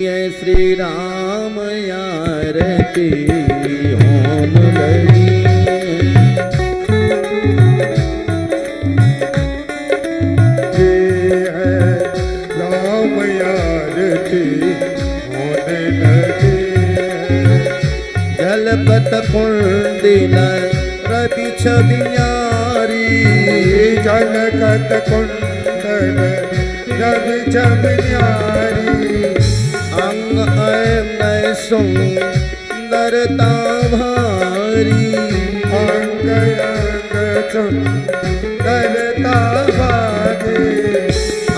जय श्री राम आरती ओम गरी राम आरती होने लगी। जलपत कुंडिल रवि छबियारी जलकत कुंडल रवि छबियारी अंग अंग सुंदरता भारी अंग अंग सुंदरता भारी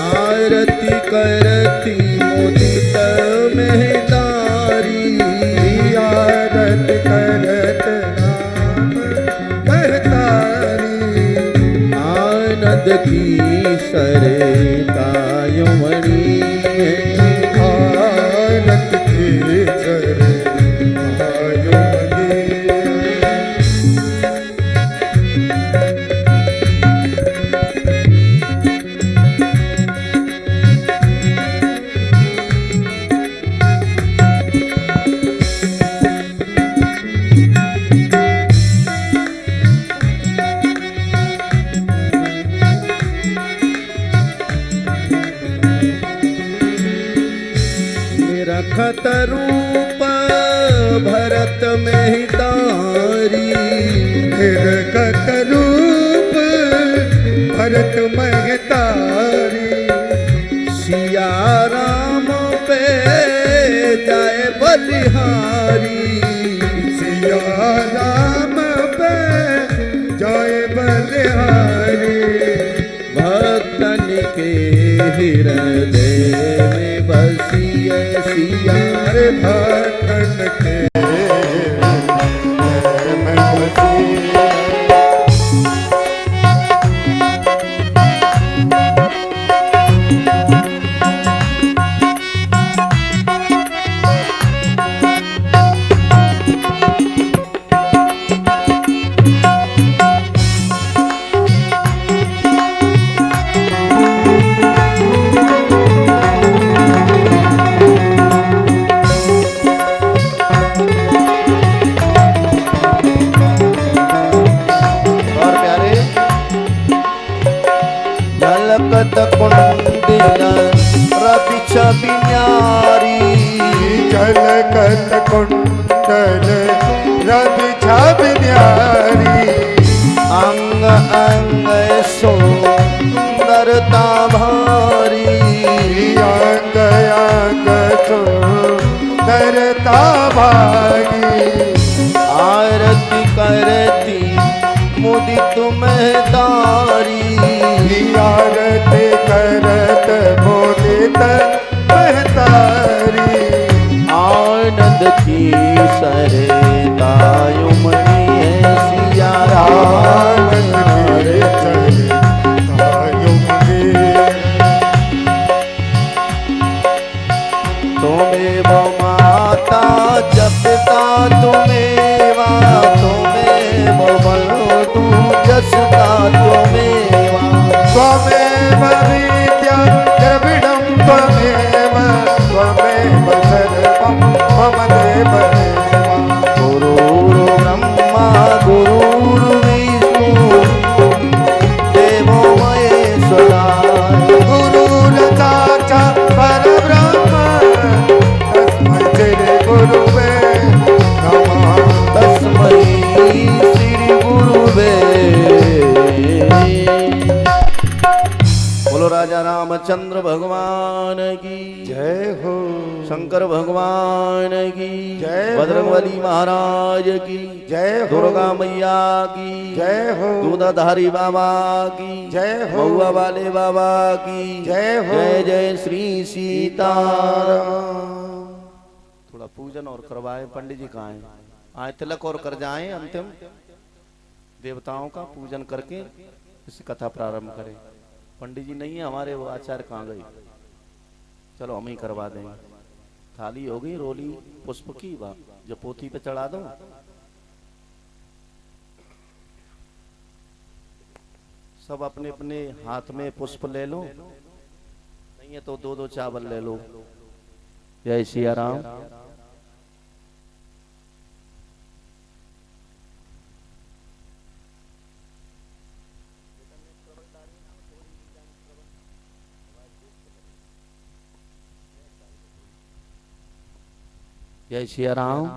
आरती करती मुदित मेहदारी आरती करत राम महतारी आनंद की सरिता यमुनी आनंद की सरिता यमुनी। रखत रूप भरत मेहतारी रखत रूप भरत महतारी सिया राम पे जाए बलिहारी सिया राम पे जय बलिहारी भक्तन के हृदय में बसिए सिया रे भक्तन के मैं बसी। कुंडिल रवि छबियारी जलकत कुंडल रवि छबियारी अंग अंग सुंदरता भारी अंग अंग सुंदरता भारी आरती करती मुदित मेहदारी आरती करत मुदित महतारी आनंद की सरिता यमुनी है सिया राम रे सरिता यमुनी। तुम्हें वो माता जपता तुम्हें वा तुम्हें वो बलू जसता तुम्हें वा त्वमेव विद्या द्रविडं त्वमेव त्वमेव सर्वं मम देवदेव। गुरुर्ब्रह्मा गुरुर्विष्णु देवो महेश्वरा गुरुर्साक्षात् परब्रह्म तस्मै श्री गुरुवे नमः। तस्मै श्री गुरुवे। बोलो राजा रामचंद्र भगवान की जय हो। शंकर भगवान की जय हो। बजरंगबली महाराज की जय हो। दुर्गा मैया की जय हो। दूधाधारी बाबा की जय हो। महुआ वाले बाबा की जय हो। जय जय श्री सीताराम। थोड़ा पूजन और करवाए। पंडित जी कहाँ हैं? आए तिलक और कर जाएं। अंतिम देवताओं का पूजन करके इस कथा प्रारंभ करें। पंडित जी नहीं है हमारे, वो आचार्य कहाँ गए? चलो हम ही करवा देंगे। थाली हो गई रोली पुष्प की, जो पोथी पे चढ़ा दो। सब अपने अपने हाथ में पुष्प ले लो, नहीं है तो दो दो चावल ले लो। जय सिया राम। जय सिया राम।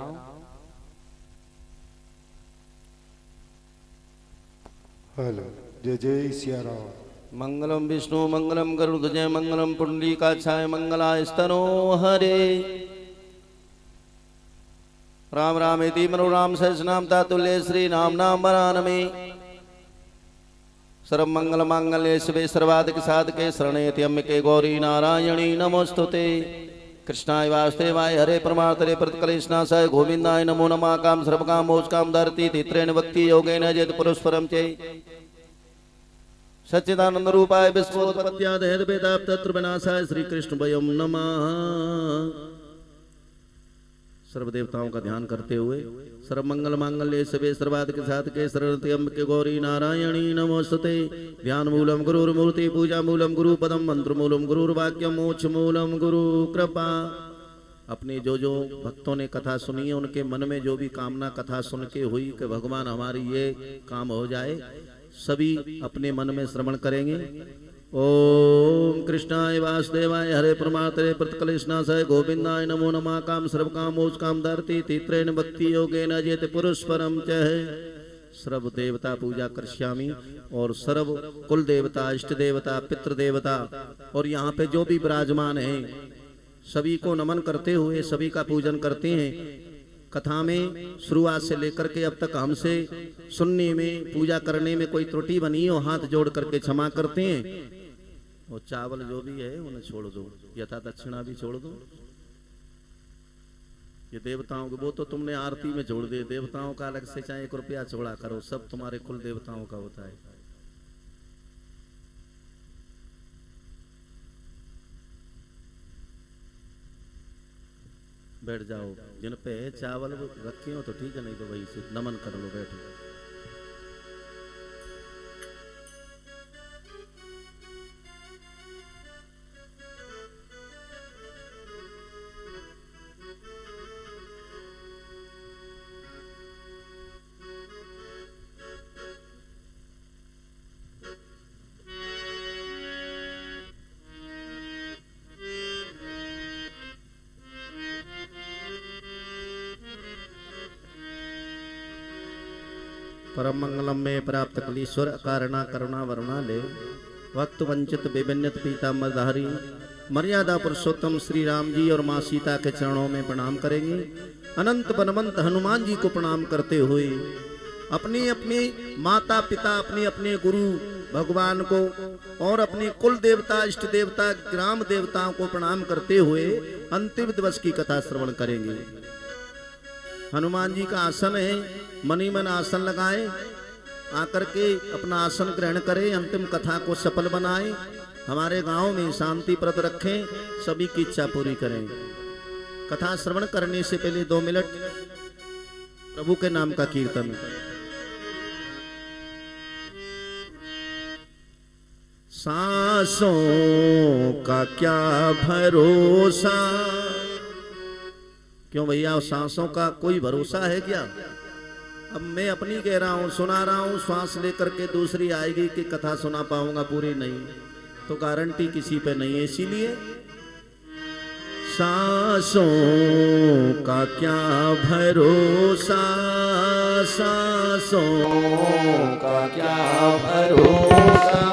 हेलो, जय जय सिया राम। मंगलम विष्णु मंगलम गरुड़ध्वज मंगलम पुंडलीकाक्षाय मंगलास्तनो हरे। राम रामेति मनोराम सहस्रनाम तत्तुल्य श्री नाम नाम वरानमे। सर्व मंगल मांगल्ये शिवे सर्वाधिक साधके शरण्ये त्र्यंबके गौरी नारायणी नमोस्तुते। कृष्णाय वासुदेवाय हरे परमात्मने प्रतिकलेशनाशाय गोविंदाय नमो नमः। काम सर्वकाम मोक्षकाम धरति तित्रेण भक्ति योगेन जयति पुरुषपरम चे। सच्चिदानंद रूपाय विश्वोत्पत्त्यादि हेतुभेदाय तत्र विनाशाय श्री कृष्ण वयम नमः। सर्व देवताओं का ध्यान करते हुए सर्व मंगल मांगल्ये शिवे सर्वाधिक साधके शरण्ये त्र्यंबके गौरी नारायणी नमोस्तुते। ध्यान मूलम गुरुर्मूर्ति पूजा मूलम गुरु पदम मंत्र मूलम गुरुर्वाक्यम मोक्ष मूलम गुरु कृपा। अपने जो भक्तों ने कथा सुनी है उनके मन में जो भी कामना कथा सुन के हुई कि भगवान हमारी ये काम हो जाए, सभी अपने मन में श्रवण करेंगे। ओम कृष्णाय वासुदेवाय हरे परमात्मने प्रतिकलेशनाशाय गोविंदाय नमो नमः। काम सर्वकाम मोक्षकाम धरति तित्रेण भक्ति योगेन जयति पुरुषपरम च। सर्व देवता पूजा करश्यामी और सर्व कुल देवता इष्ट देवता पितृ देवता और यहाँ पे जो भी विराजमान हैं सभी को नमन करते हुए सभी का पूजन करते हैं। कथा में शुरुआत से लेकर के अब तक हमसे सुनने में पूजा करने में कोई त्रुटि बनी हो हाथ जोड़ करके क्षमा करते हैं। और चावल जो भी है उन्हें छोड़ दो, यथा दक्षिणा भी छोड़ दो। ये देवताओं को वो तो तुमने आरती में जोड़ दे, देवताओं का अलग से चाहे 1 रुपया छोड़ा करो, सब तुम्हारे कुल देवताओं का होता है। बैठ जाओ, जिन पे चावल रखे हो तो ठीक है, नहीं तो वही से नमन कर लो, बैठो। परम मंगलम में प्राप्त कलीश्वर कारणा करुणा वरुणा ले भक्त वंचित विभिन्नत पीताम्बरधारी मर्यादा पुरुषोत्तम श्री राम जी और माँ सीता के चरणों में प्रणाम करेंगे। अनंत बनवंत हनुमान जी को प्रणाम करते हुए अपने अपने माता पिता अपने अपने गुरु भगवान को और अपने कुल देवता इष्ट देवता ग्राम देवताओं को प्रणाम करते हुए अंतिम दिवस की कथा श्रवण करेंगे। हनुमान जी का आसन है, मनी मन आसन लगाए, आकर के अपना आसन ग्रहण करें, अंतिम कथा को सफल बनाएं, हमारे गांव में शांति प्रद रखें, सभी की इच्छा पूरी करें। कथा श्रवण करने से पहले 2 मिनट प्रभु के नाम का कीर्तन। सांसों का क्या भरोसा, क्यों भैया सांसों का कोई भरोसा है क्या? अब मैं अपनी कह रहा हूँ, सुना रहा हूँ, श्वास लेकर के दूसरी आएगी कि कथा सुना पाऊंगा पूरी, नहीं तो गारंटी किसी पे नहीं है। इसीलिए सांसों का क्या भरोसा, सांसों का क्या भरोसा,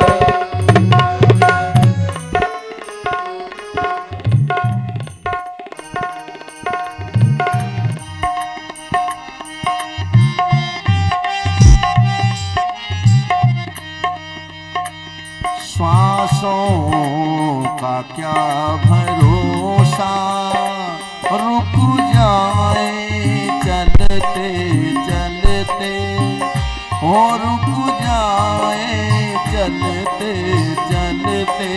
श्वासों का क्या भरोसा, रुक जाए चलते चलते, हो रुक जाए चलते चलते,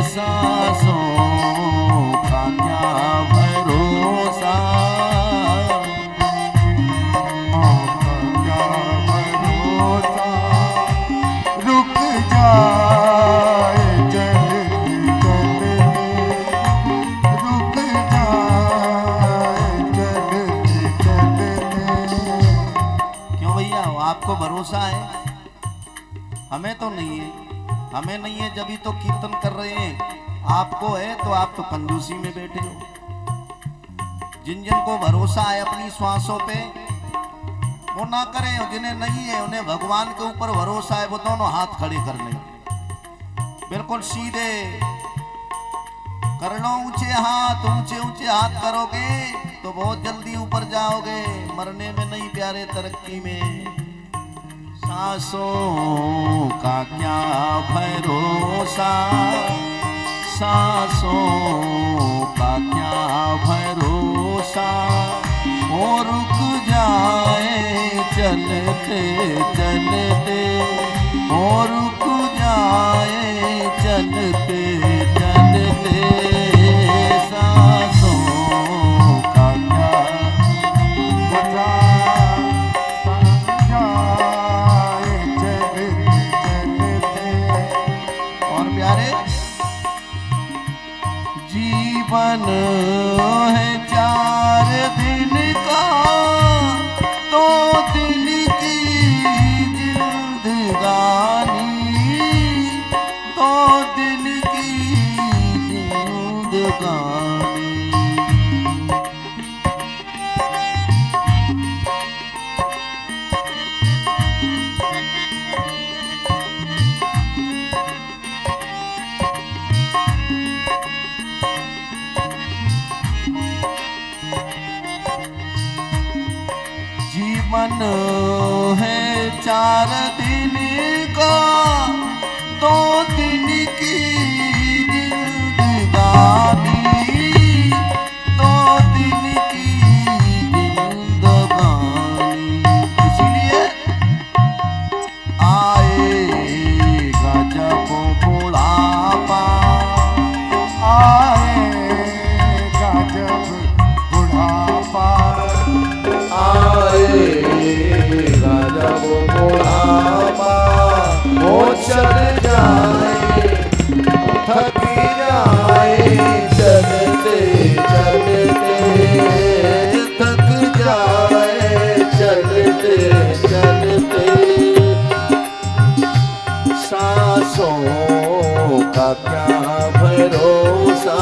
सांसों का क्या भरोसा, रुक जाए चलते चलते, रुक आपको भरोसा है? हमें तो नहीं है। हमें नहीं है जब ही तो कीर्तन कर रहे हैं। आपको है तो आप तो कंजूसी में बैठे हो। जिन जिन को भरोसा है अपनी श्वासों पे वो ना करें, और जिन्हें नहीं है उन्हें भगवान के ऊपर भरोसा है वो दोनों हाथ खड़े कर लें, बिल्कुल सीधे कर लो। ऊंचे हाथ, ऊंचे ऊंचे हाथ करोगे तो बहुत जल्दी ऊपर जाओगे, मरने में नहीं प्यारे, तरक्की में। सांसों का क्या भरोसा, सांसों का क्या भरोसा, और रुक जाए चलते चलते, और रुक जाए चलते चलते, सांसों का क्या बता जाए चलते चलते। और प्यारे, जीवन है 4 दिन का, 2 दिन की जिंदगानी, 2 दिन की जिंदगानी। जीवन है 4 दिन का, 2 दिन की जिंदगानी, 2 दिन की जिंदगानी। इसलिए आएगा जब बुढ़ापा, आएगा जब बुढ़ापा, आएगा जब बुढ़ापा, वो चल जाए थक जाए चलते चलते, थक जाए चलते चलते, सांसों का क्या भरोसा।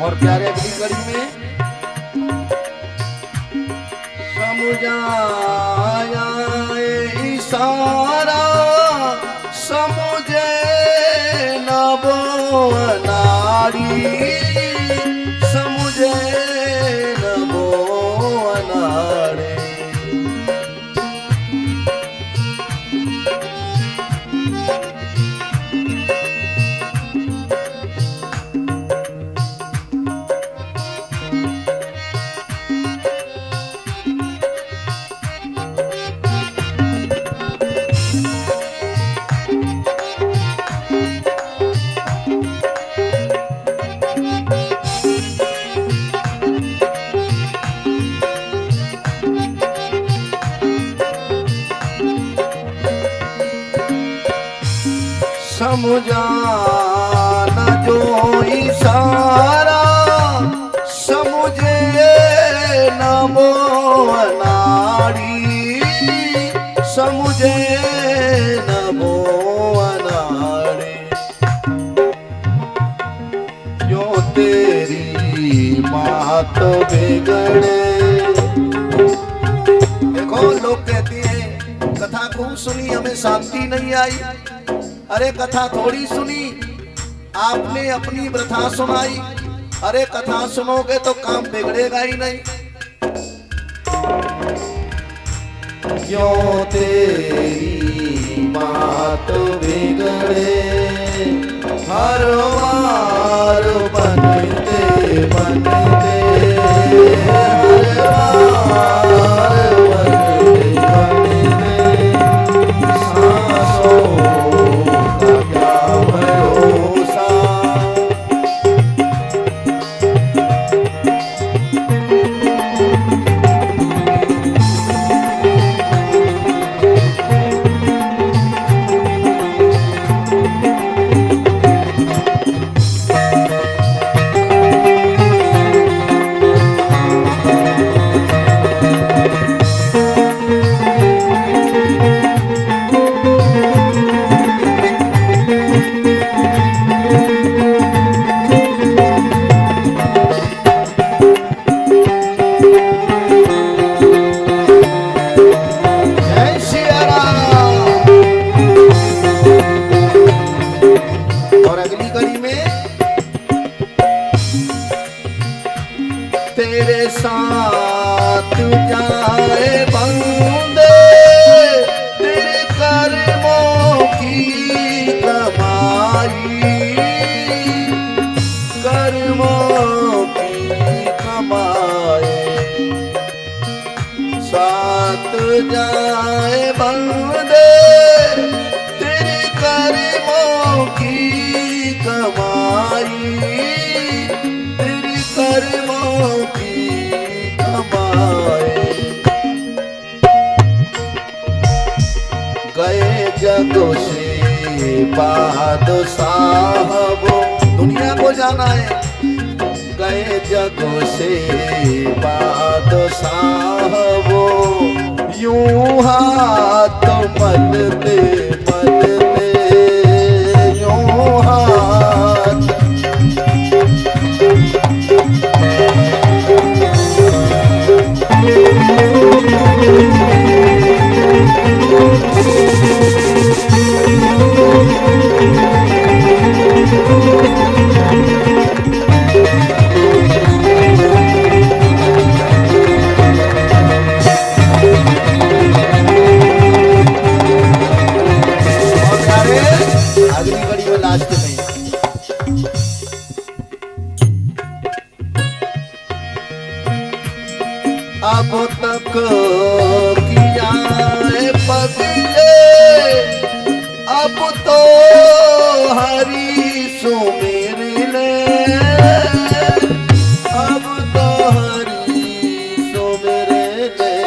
और प्यारे अगली कड़ी में समझाया इशारा, समझे न वो अनाड़ी, समझे न वो अनाड़ी। समझाना जो इशारा, समझे न वो अनाड़ी, समझे न वो अनाड़ी। जो तेरी बात बिगड़े। देखो लोग कहते हैं कथा खूब सुनी हमें शांति नहीं आई। अरे कथा थोड़ी सुनी, आपने अपनी व्यथा सुनाई। अरे कथा सुनोगे तो काम बिगड़ेगा ही नहीं। क्यों तेरी बात बिगड़े हर बार बनते बनते, हर बार बनते बनते, सांसों का क्या भरोसा। तेरे साथ जाए बंदे तेरे कर्मों की कमाई, कर्मों की कमाई। साथ जाए बंदे तेरे कर्मों की कमाई, तेरे कर्मों की कमाई। गए जग से बादशाह वो, दुनिया को जाना है। गए जग से बादशाह वो, यूं हाथ मलते मलते, यूं हाथ। अगली कड़ी में लास्ट में अब तक किया है पगले, अब तो हरी सुमिर ले, अब तो हरी सुमिर ले।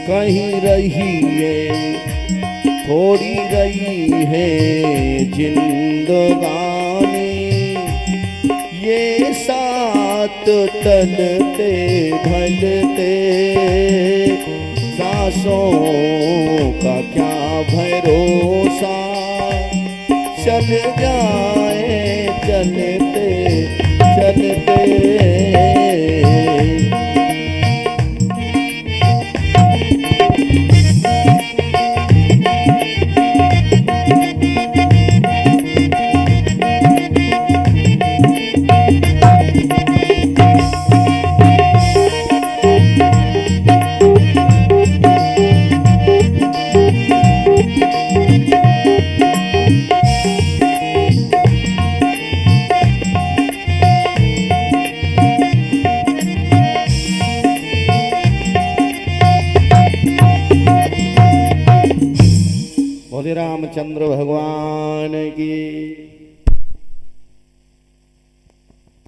कहीं रही है थोड़ी रही है जिंदगानी, ये साथ टलते ढलते, सांसों का क्या भरोसा। चल जाए चलते चलते, बोले रामचंद्र भगवान की।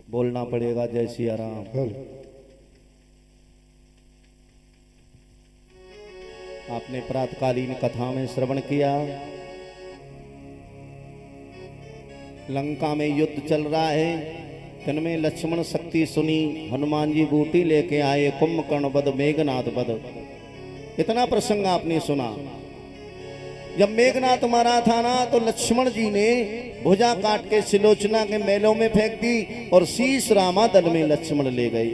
बोलना पड़ेगा जय सिया राम। आपने प्रातकालीन कथा में श्रवण किया, लंका में युद्ध चल रहा है, तन्में लक्ष्मण शक्ति सुनी, हनुमान जी बूटी लेके आए, कुंभकर्ण वध मेघनाद वध, इतना प्रसंग आपने सुना। जब मेघनाथ मारा था ना तो लक्ष्मण जी ने भुजा काट के सिलोचना के मेलों में फेंक दी और शीश रामा दल में लक्ष्मण ले गए।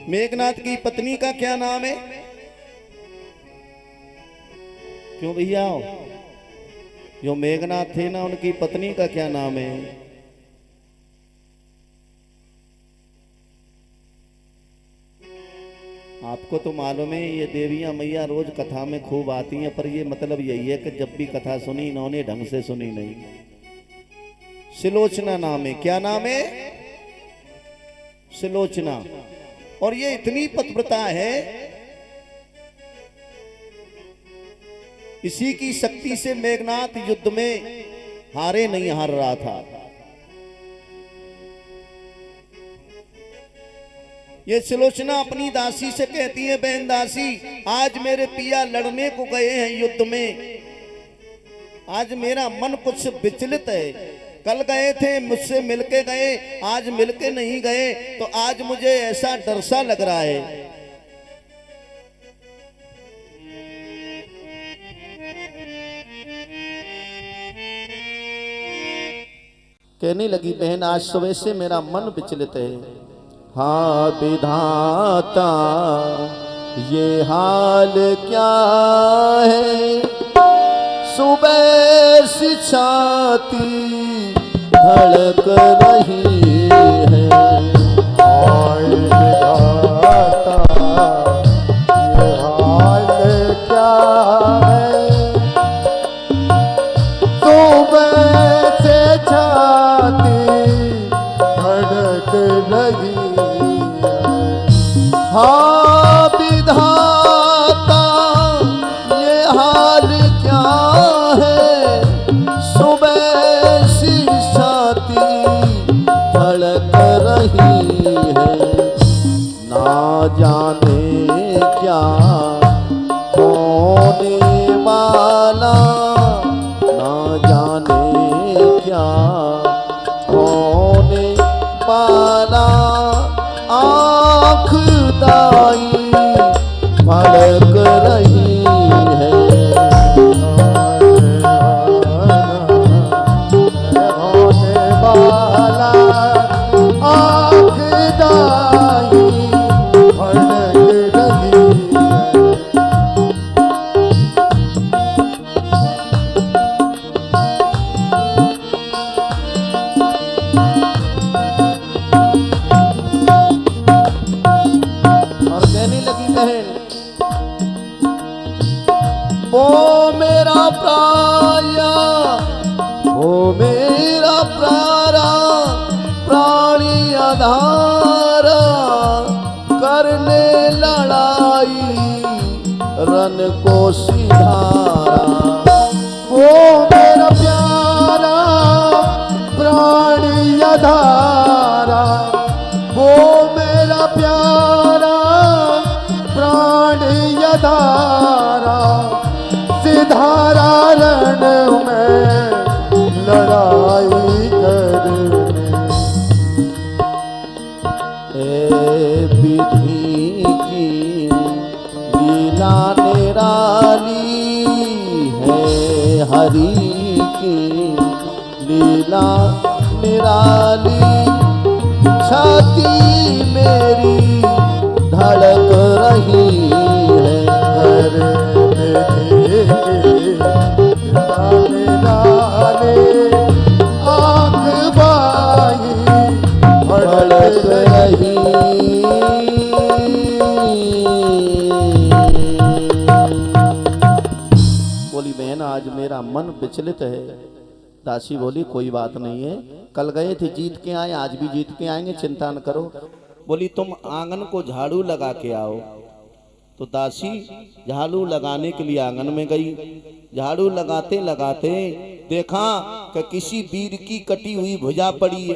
मेघनाथ की पत्नी का क्या नाम है? क्यों भैया, जो मेघनाथ थे ना उनकी पत्नी का क्या नाम है? आपको तो मालूम है ये देवियां मैया रोज कथा में खूब आती हैं, पर ये मतलब यही है कि जब भी कथा सुनी इन्होंने ढंग से सुनी नहीं। सिलोचना नाम है। क्या नाम है? सिलोचना। और ये इतनी पतिव्रता है, इसी की शक्ति से मेघनाथ युद्ध में हारे नहीं हार रहा था। ये सिलोचना अपनी दासी से कहती है, बहन दासी, आज मेरे पिया लड़ने को गए हैं युद्ध में, आज मेरा मन कुछ विचलित है। कल गए थे मुझसे मिलके गए, आज मिलके नहीं गए, तो आज मुझे ऐसा डर सा लग रहा है। कहने लगी, बहन आज सुबह से मेरा मन विचलित है। हाँ विधाता ये हाल क्या है, सुबह सी छाती धड़क रही है। हाय विधाता ये हाल क्या है, सुबह से छाती धड़क रही। हाँ विधाता ये हाल क्या है, सुबह सी छाती धड़क रही है। ना जाने क्या होने वाला, ना जाने क्या होने वाला, आँख दाई फड़क रही है। होने वाला आँख दाई फड़क रही है। और कहने लगी, बहन वो मेरा प्राया, वो मेरा प्रारा, प्राणी आधारा, करने लड़ाई रन को सिधारा। वो मेरा प्यारा प्राणी आधारा, वो मेरा प्यारा प्राणी आधारा, सिधारा रण में लड़ाई करने। ए विधि की लीला निराली है, हरि की लीला निराली, छाती मेरी धड़क रही है। हरे विधि की लाले आँख बाई धड़क रही। बोली, बहन आज मेरा मन विचलित है। दासी बोली, कोई बात नहीं है, कल गए थे जीत के आए, आज भी जीत के आएंगे, चिंता न करो। बोली, तुम आंगन को झाड़ू लगा के आओ। तो दासी झाड़ू लगाने के लिए आंगन में गई। झाड़ू लगाते लगाते देखा कि किसी वीर की कटी हुई भुजा पड़ी है।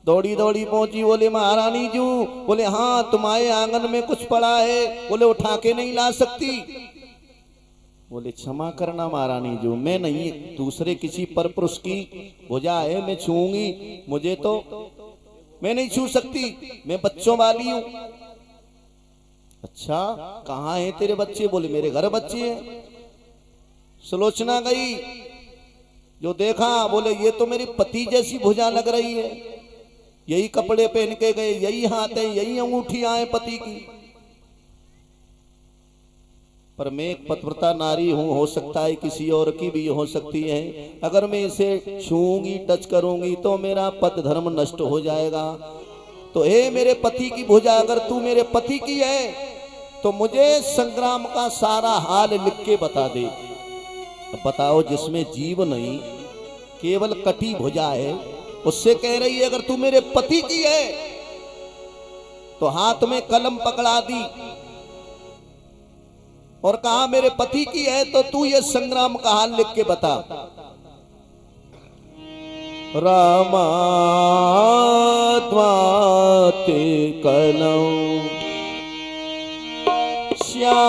दौड़ी दौड़ी पहुंची, बोले महारानी जू, बोले हाँ तुम्हारे आंगन में कुछ पड़ा है, बोले उठा के नहीं ला सकती। बोले क्षमा करना महारानी जू, मैं नहीं, दूसरे किसी पर पुरुष की भुजा है, मैं छूंगी, मुझे तो मैं नहीं छू सकती, मैं बच्चों वाली हूं। अच्छा कहाँ है तेरे बच्चे? बोले मेरे घर बच्चे हैं। सुलोचना गई, जो देखा, बोले ये तो मेरी पति जैसी भुजा लग रही है, यही कपड़े पहन के गए, यही हाथ है, यही अंगूठियां हैं पति की, पर मैं एक पतिव्रता नारी हूं, हो सकता है किसी और की भी हो सकती है, अगर मैं इसे छूंगी, टच करूंगी तो मेरा पति धर्म नष्ट हो जाएगा। तो हे मेरे पति की भुजा, अगर तू मेरे पति की है तो मुझे संग्राम का सारा हाल लिख के बता दे। अब बताओ, जिसमें जीव नहीं, केवल कटी भुजा है, उससे कह रही है अगर तू मेरे पति की है, तो हाथ में कलम पकड़ा दी और कहा मेरे पति की है तो तू ये संग्राम का हाल लिख के बता। रामा द्वाते कलम श्याई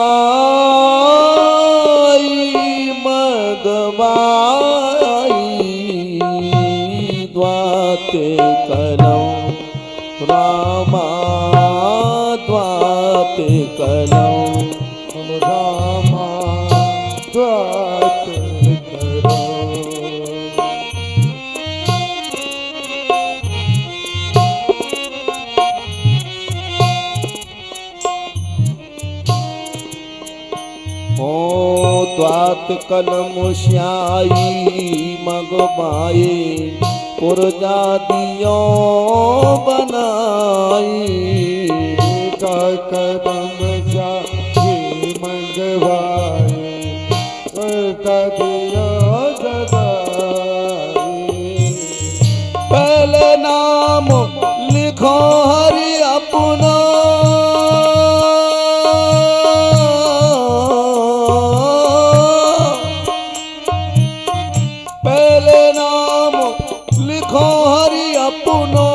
मगवाई, द्वाते कलम रामा द्वाते कलम रामा द्वाते कलम। ओ द्वात कलम श्याई मगवाए, पुरजा दियो बनाई, कदम जाए मंगवाए, दियो जगाए। पहले नाम लिखो हरि अपना, पहले नाम लिखो हरि अपनो,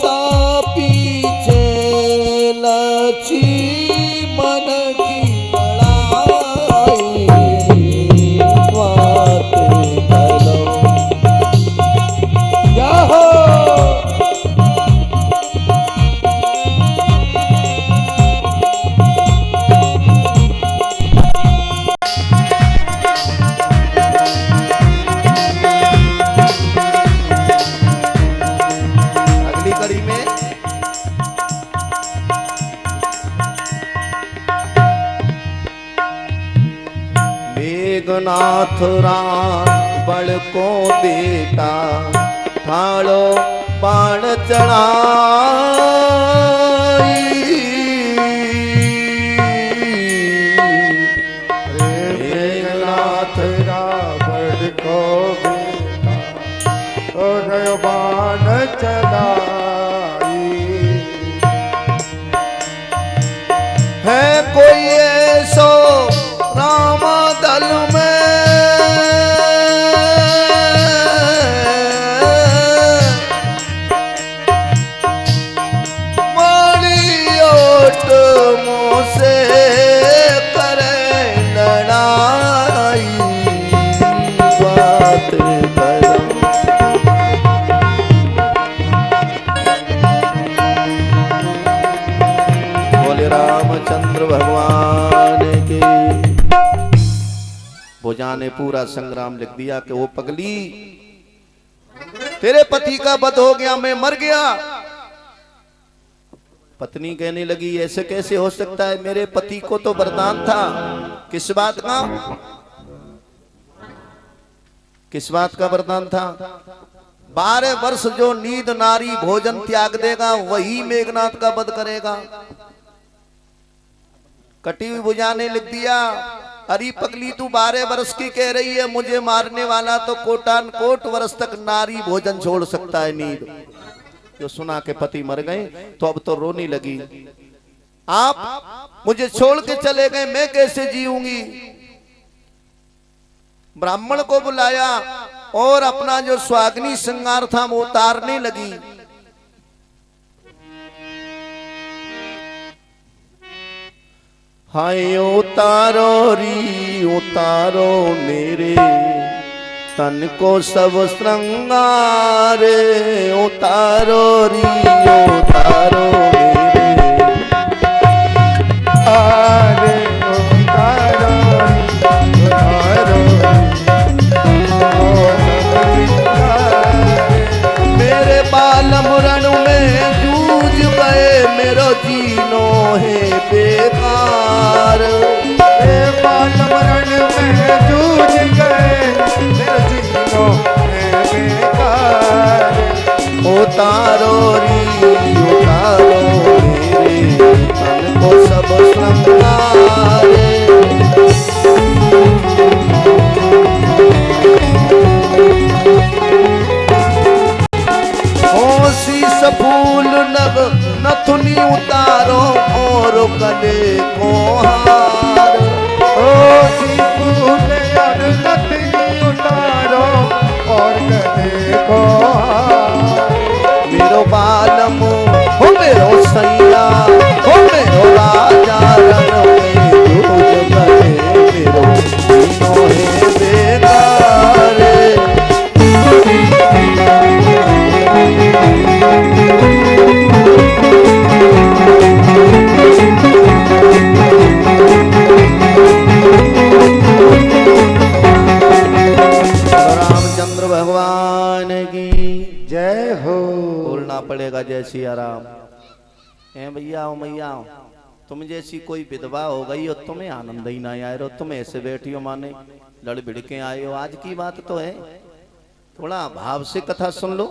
ता पीछे लची मन की लड़ाई, बात करो क्या हो। अगली कड़ी में मेघनाथ रावण को बेटा, ठाड़ो बाण चढ़ाई, मेघनाथ रावण को बेटा, और बाण चलाई। है कोई ऐसो राम दल में, मारी ओट मुँह से करे लड़ाई, बात करो। बोले रामचंद्र भगवान की। भुजा ने पूरा संग्राम लिख दिया कि वो पगली, तेरे पति का वध हो गया, मैं मर गया। पत्नी कहने लगी ऐसे कैसे हो सकता है, मेरे पति को तो वरदान था। किस बात का? किस बात का वरदान था? 12 वर्ष जो नींद नारी भोजन त्याग देगा, वही मेघनाथ का वध करेगा। कटी हुई भुजा ने लिख दिया, अरे पगली तू 12 वर्ष की कह रही है, मुझे मारने वाला तो कोटान कोट वर्ष तक नारी भोजन छोड़ सकता है नींद। जो सुना के पति मर गए तो अब तो रोने लगी, आप मुझे छोड़ के चले गए, मैं कैसे जीऊंगी। ब्राह्मण को बुलाया, और अपना जो स्वाग्नि श्रृंगार था वो उतारने लगी। हाय उतारो री उतारो मेरे तन को सब श्रृंगार, उतारो री उतारो मेरे आरे उतारो मेरे बाल मुरण में जूझ गए, मेरो जीनो है बेकार। मेरे बाल मरण में जूझ गए, मेरा जीनो है बेकार। उतारो री उतारो मेरे तन को सब श्रृंगार। शीश फूल नग नथुनी उतारो और गले को हार। शीश फूल और नथुनी उतारो और गले को हार। मेरो बालम हो मेरो सैया हो मेरो राजा रण में दूज गए, मेरो जीनो है बेकार। रामचंद्र भगवान की जय हो। बोलना पड़ेगा जय सिया राम। भैया आओ मैया आओ, तुम जैसी कोई विधवा हो गई और तुम्हें आनंद ही ना आए रहो, तुम ऐसे बैठी हो माने लड़ भिड़ के आए हो। आज की बात तो है, थोड़ा भाव से कथा सुन लो।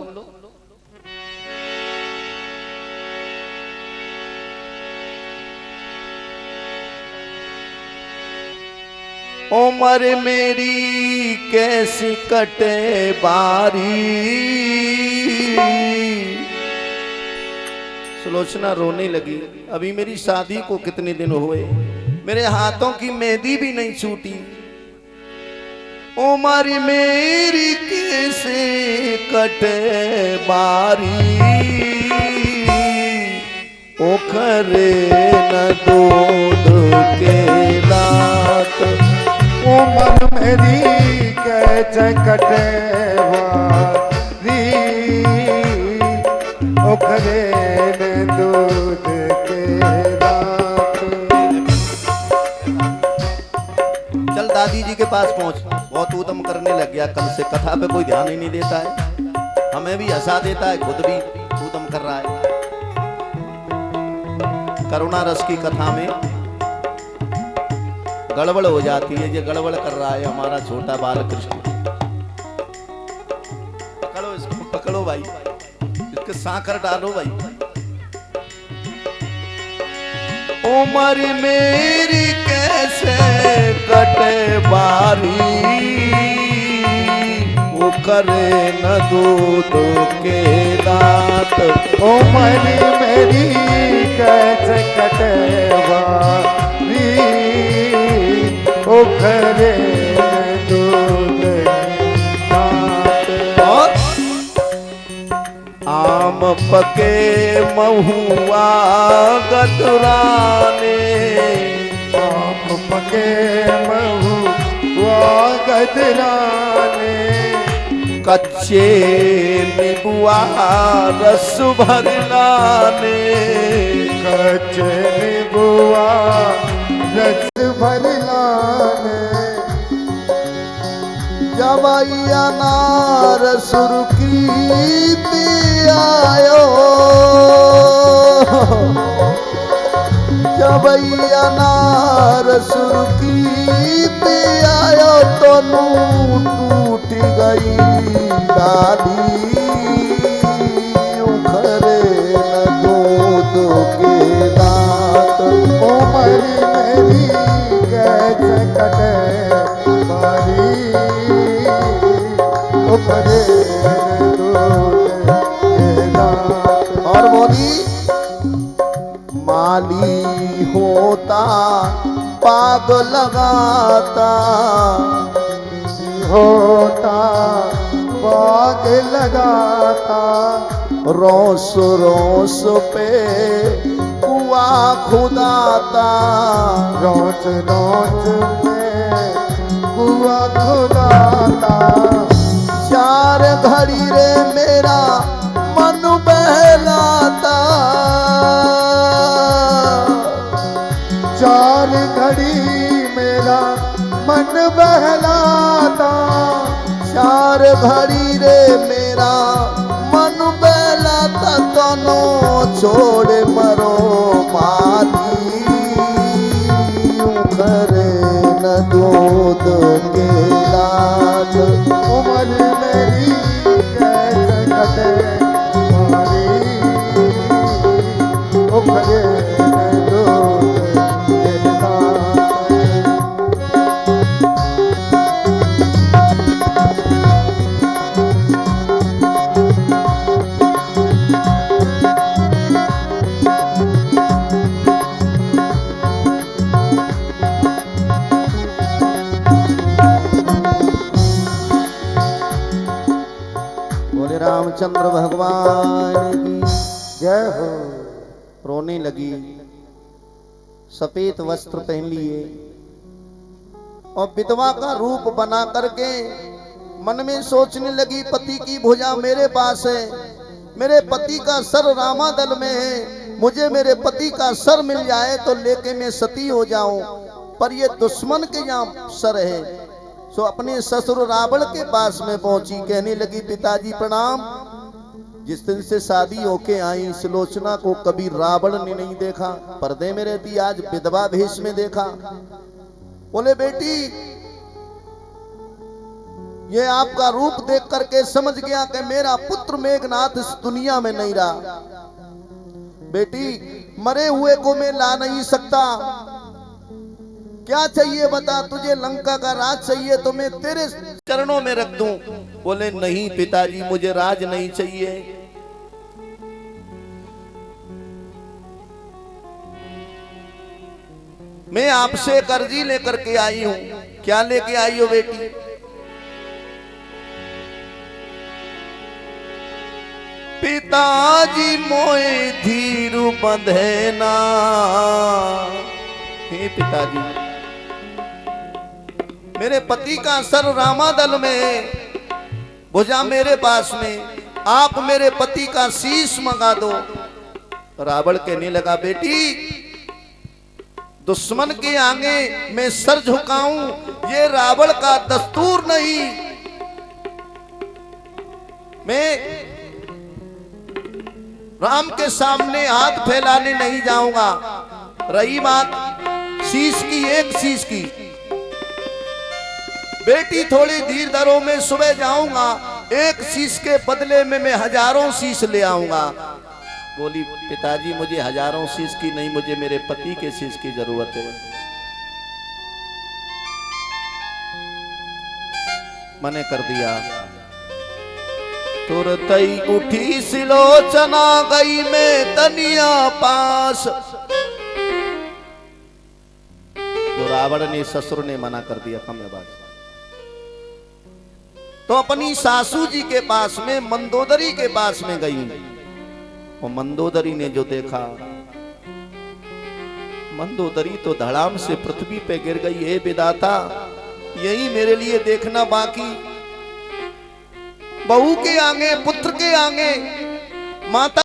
उम्र मेरी कैसी कटे बारी। सुलोचना रोने लगी। अभी मेरी शादी को कितने दिन हुए, मेरे हाथों की मेहंदी भी नहीं छूटी। उम्र मेरी कैसे कटे बारी, ओखरे न दूध के लात। उम्र मेरी कैसे कटे बारी, ओखरे न दूध के लात। चल दादी जी के पास पहुंच, बहुत ऊधम करने लग गया कल से, कथा पे कोई ध्यान ही नहीं देता है, हमें भी हंसा देता है, खुद भी ऊधम कर रहा है। करुणा रस की कथा में गड़बड़ हो जाती है, ये गड़बड़ कर रहा है हमारा छोटा बाल कृष्ण। पकड़ो इसको, पकड़ो भाई, इसके सांकर डालो भाई। उम्र मेरी कैसे कटे बारी, वो करे न दूध के दांत। उम्र मेरी कैसे कटे बारी, ओखरे न दूध दांत। और आम पके महुआ गदराने, आम पके महुआ गदराने। कच्चे नीबुआ रस भरलाने, कच्चे नीबुआ रस भरलाने। जवैया नार सुर्खी पियायो, जवैया नार सुर्खी पियायो, तो टूट गई डाली, उखरे न दूध के दांत। उम्र मेरी कैसे कटे बारी, ओखरे न दूध के दांत। और बोली माली होता पाग लगाता, होता बाग लगाता, रोस रोस पे कुआ खुदाता, रोज रोज में कुआ खुदाता। चार घड़ी रे मेरा मन बहलाता, चार घड़ी मेरा मन बहलाता, चार घड़ी रे मेरा मन बहलाता। दोनों छोड़ मरो माती, उखरे न दूध के लाल। उम्र मेरी कैसे कटे तुम्हारी, उखरे न दूध के लाल। बोले रामचंद्र भगवान की जय हो। रोने लगी, सफेद वस्त्र पहन लिए और विधवा का रूप बना करके मन में सोचने लगी, पति की भुजा मेरे पास है, मेरे पति का सर रामादल में है, मुझे मेरे पति का सर मिल जाए तो लेके मैं सती हो जाऊं, पर ये दुश्मन के यहाँ सर है। सो अपने ससुर रावण के पास में पहुंची, कहने लगी पिताजी प्रणाम। जिस दिन से शादी होके आई सुलोचना को कभी रावण ने नहीं देखा, पर्दे में रहती, आज विधवा भेष में देखा। बोले बेटी ये आपका रूप देख करके समझ गया कि मेरा पुत्र मेघनाथ इस दुनिया में नहीं रहा। बेटी मरे हुए को मैं ला नहीं सकता, क्या चाहिए बता, तुझे लंका का राज चाहिए तो मैं तेरे चरणों में रख दूं। बोले नहीं पिताजी मुझे राज नहीं चाहिए, मैं आपसे कर्जी लेकर के आई हूं। क्या लेके आई हो बेटी? पिताजी मोए धीरु बंधेना। हे पिताजी मेरे पति का सर रामादल में, भुजा मेरे पास में, आप मेरे पति का शीश मंगा दो। रावण कहने लगा बेटी दुश्मन के आगे मैं सर झुकाऊं ये रावण का दस्तूर नहीं, मैं राम के सामने हाथ फैलाने नहीं जाऊंगा। रही बात शीश की, एक शीश की, बेटी थोड़ी धीर धरो, मैं सुबह जाऊंगा, एक शीश के बदले में मैं हजारों शीश ले आऊंगा। बोली पिताजी मुझे हजारों शीश की नहीं, मुझे मेरे पति के शीश की जरूरत है। मने कर दिया। तुरतई उठी सिलोचना गई मैं तनिया पास। जो रावण ने ससुर ने मना कर दिया कम बात, तो अपनी सासू जी के पास में मंदोदरी के पास में गई। और मंदोदरी ने जो देखा, मंदोदरी तो धड़ाम से पृथ्वी पे गिर गई। हे विधाता यही मेरे लिए देखना बाकी, बहू के आगे पुत्र के आगे माता